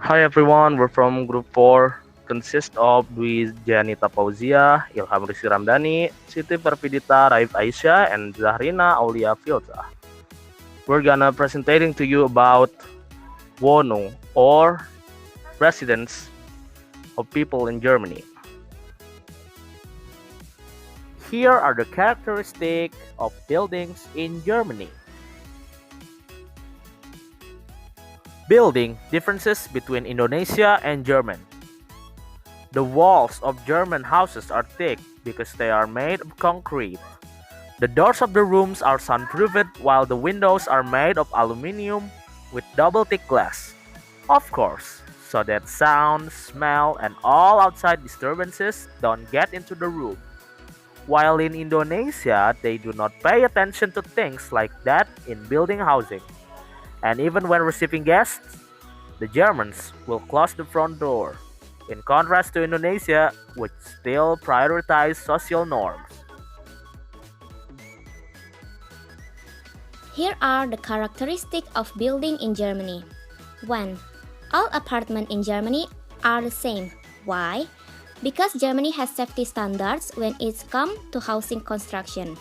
Hi everyone, we're from Group 4, consists of Dwi Jeanita Fauziah, Ilham Ramdani, Siti Perfidita, Raif Aisyah, and Zahrina Aulia Fildzah. We're gonna presenting to you about Wohnung, or residence of people in Germany. Here are the characteristics of buildings in Germany. Building differences between Indonesia and German. The walls of German houses are thick because they are made of concrete. The doors of the rooms are soundproofed while the windows are made of aluminium with double thick glass. Of course, so that sound, smell, and all outside disturbances don't get into the room. While in Indonesia, they do not pay attention to things like that in building housing. And even when receiving guests, the Germans will close the front door, in contrast to Indonesia, which still prioritizes social norms. Here are the characteristics of building in Germany. 1. All apartments in Germany are the same. Why? Because Germany has safety standards when it comes to housing construction.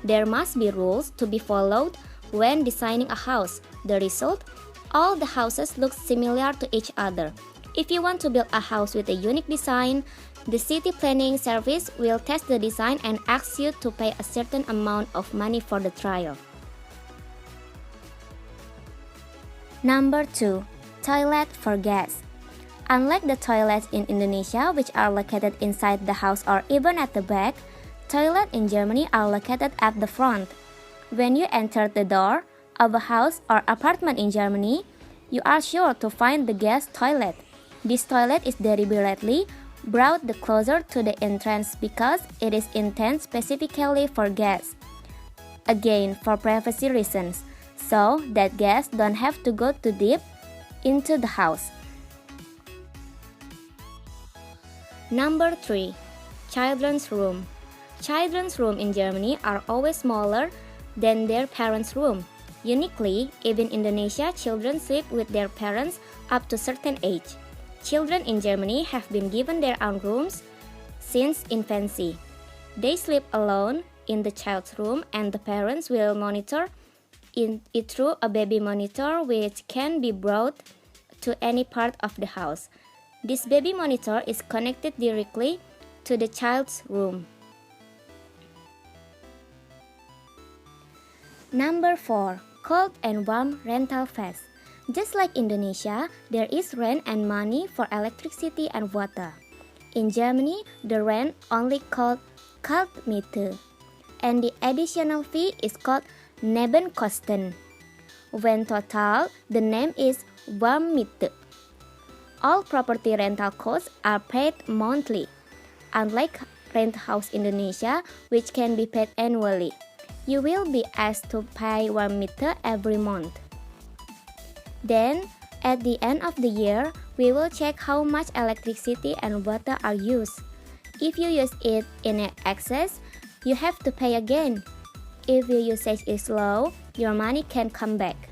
There must be rules to be followed when designing a house. The result? All the houses look similar to each other. If you want to build a house with a unique design, the city planning service will test the design and ask you to pay a certain amount of money for the trial. Number 2. Toilet for guests. Unlike the toilets in Indonesia, which are located inside the house or even at the back, toilets in Germany are located at the front. When you enter the door of a house or apartment in Germany, you are sure to find the guest toilet. This toilet is deliberately brought closer to the entrance because it is intended specifically for guests. Again, for privacy reasons, so that guests don't have to go too deep into the house. Number 3. Children's room. Children's room in Germany are always smaller than their parents' room. Uniquely, even in Indonesia, children sleep with their parents up to a certain age. Children in Germany have been given their own rooms since infancy. They sleep alone in the child's room and the parents will monitor it through a baby monitor which can be brought to any part of the house. This baby monitor is connected directly to the child's room. Number 4. Cold and warm rental phase. Just like Indonesia, there is rent and money for electricity and water. In Germany, the rent only called Kaltmiete, and the additional fee is called Nebenkosten. When total, the name is Warmmiete. All property rental costs are paid monthly, unlike rent house Indonesia, which can be paid annually. You will be asked to pay Warmmiete every month. Then, at the end of the year, we will check how much electricity and water are used. If you use it in excess, you have to pay again. If your usage is low, your money can come back.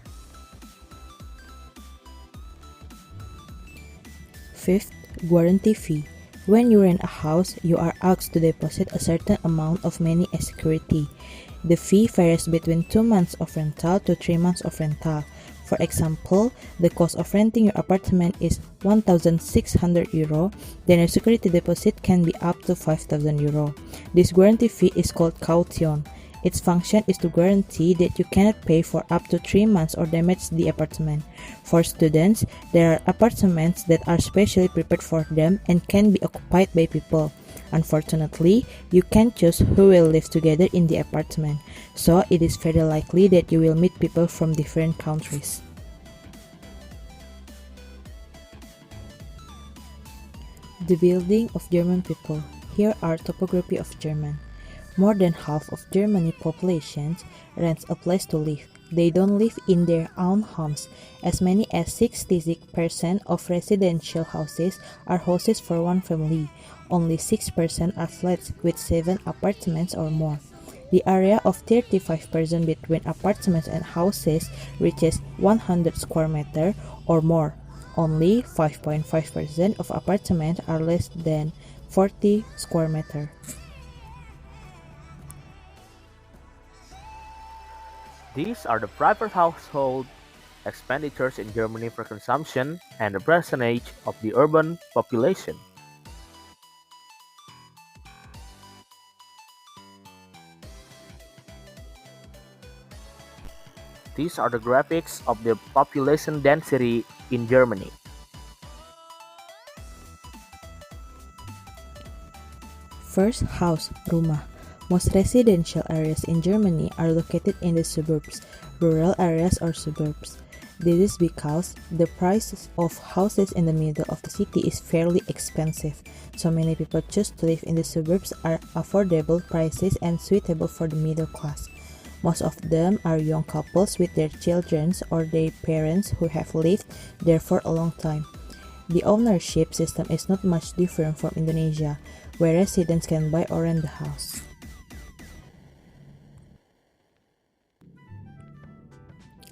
5th, guarantee fee. When you rent a house, you are asked to deposit a certain amount of money as security. The fee varies between 2 months of rental to 3 months of rental. For example, the cost of renting your apartment is €1,600, then your security deposit can be up to €5,000. This guarantee fee is called caution. Its function is to guarantee that you cannot pay for up to 3 months or damage the apartment. For students, there are apartments that are specially prepared for them and can be occupied by people. Unfortunately, you can't choose who will live together in the apartment, so it is very likely that you will meet people from different countries. The building of German people. Here are topography of German. More than half of Germany population rents a place to live. They don't live in their own homes. As many as 66% of residential houses are houses for one family. Only 6% are flats with 7 apartments or more. The area of 35% between apartments and houses reaches 100 square meters or more. Only 5.5% of apartments are less than 40 square meters. These are the private household expenditures in Germany for consumption and the percentage of the urban population. These are the graphics of the population density in Germany. First house, rumah. Most residential areas in Germany are located in the suburbs, rural areas or suburbs. This is because the price of houses in the middle of the city is fairly expensive, so many people choose to live in the suburbs are affordable prices and suitable for the middle class. Most of them are young couples with their children or their parents who have lived there for a long time. The ownership system is not much different from Indonesia, where residents can buy or rent the house.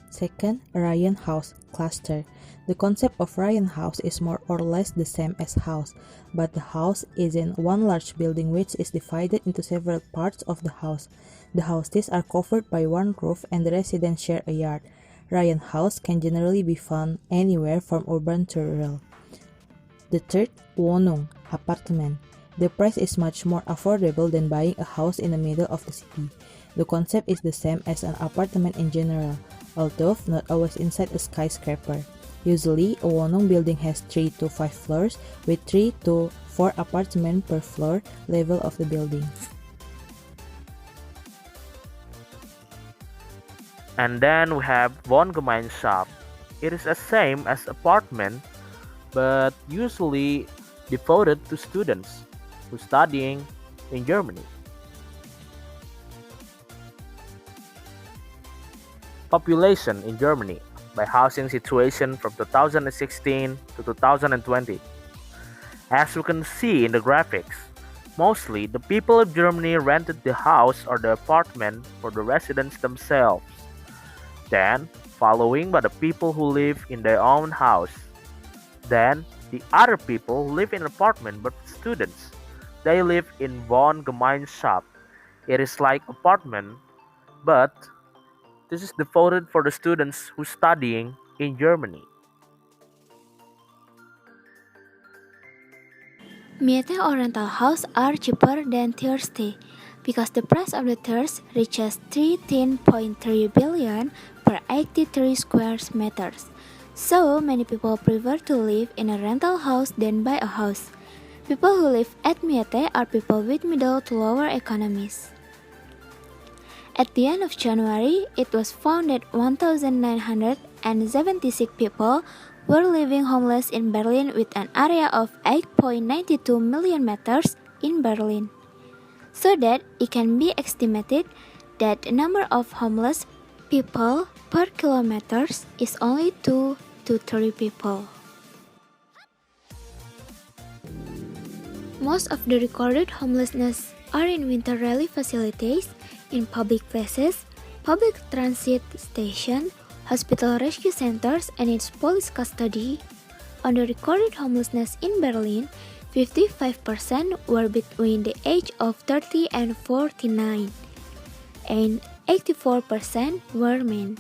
Second, Ryan house cluster. The concept of Ryan house is more or less the same as house, but the house isn't one large building which is divided into several parts of the house. The houses are covered by one roof and the residents share a yard. Ryan house can generally be found anywhere from urban to rural. The third, Wohnung, apartment. The price is much more affordable than buying a house in the middle of the city. The concept is the same as an apartment in general, although not always inside a skyscraper. Usually, a Wohnung building has 3 to 5 floors, with 3 to 4 apartments per floor level of the building. And then we have Wohngemeinschaft. It is the same as apartment, but usually devoted to students who studying in Germany. Population in Germany by housing situation from 2016 to 2020. As you can see in the graphics, mostly the people of Germany rented the house or the apartment for the residents themselves. Then, following by the people who live in their own house. Then, the other people who live in an apartment but students. They live in Wohngemeinschaft. It is like apartment, but this is devoted for the students who studying in Germany. Miete or rental house are cheaper than Thursday because the price of the Thurs reaches 13.3 billion per 83 square meters. So many people prefer to live in a rental house than buy a house. People who live at Miete are people with middle to lower economies. At the end of January, it was found that 1,976 people were living homeless in Berlin with an area of 8.92 million meters in Berlin. So that it can be estimated that the number of homeless people per kilometers is only 2 to 3 people. Most of the recorded homelessness are in winter relief facilities, in public places, public transit stations, hospital rescue centers, and its police custody. On the recorded homelessness in Berlin, 55% were between the age of 30 and 49, and 84% were men.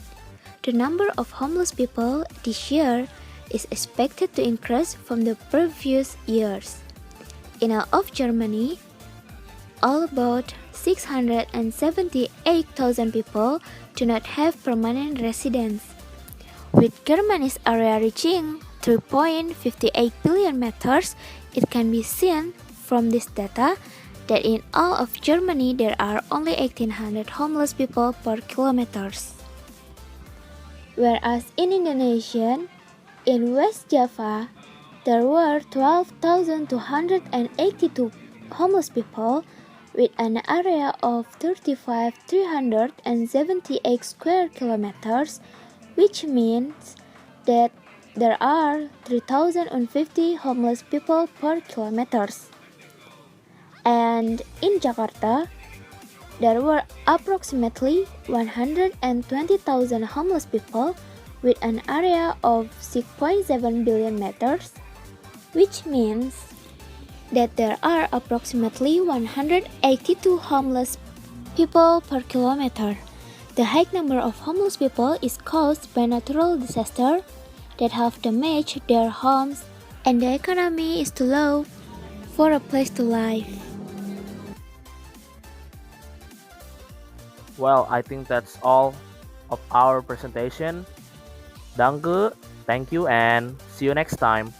The number of homeless people this year is expected to increase from the previous years. In all of Germany, all about 678,000 people do not have permanent residence. With Germany's area reaching 3.58 billion meters, it can be seen from this data that in all of Germany there are only 1,800 homeless people per kilometers. Whereas in Indonesia, in West Java, there were 12,282 homeless people with an area of 35,378 square kilometers, which means that there are 3,050 homeless people per kilometers. And in Jakarta, there were approximately 120,000 homeless people with an area of 6.7 billion meters, which means that there are approximately 182 homeless people per kilometer. The high number of homeless people is caused by natural disasters that have damaged their homes, and the economy is too low for a place to live. Well, I think that's all of our presentation. Danke, thank you, and see you next time.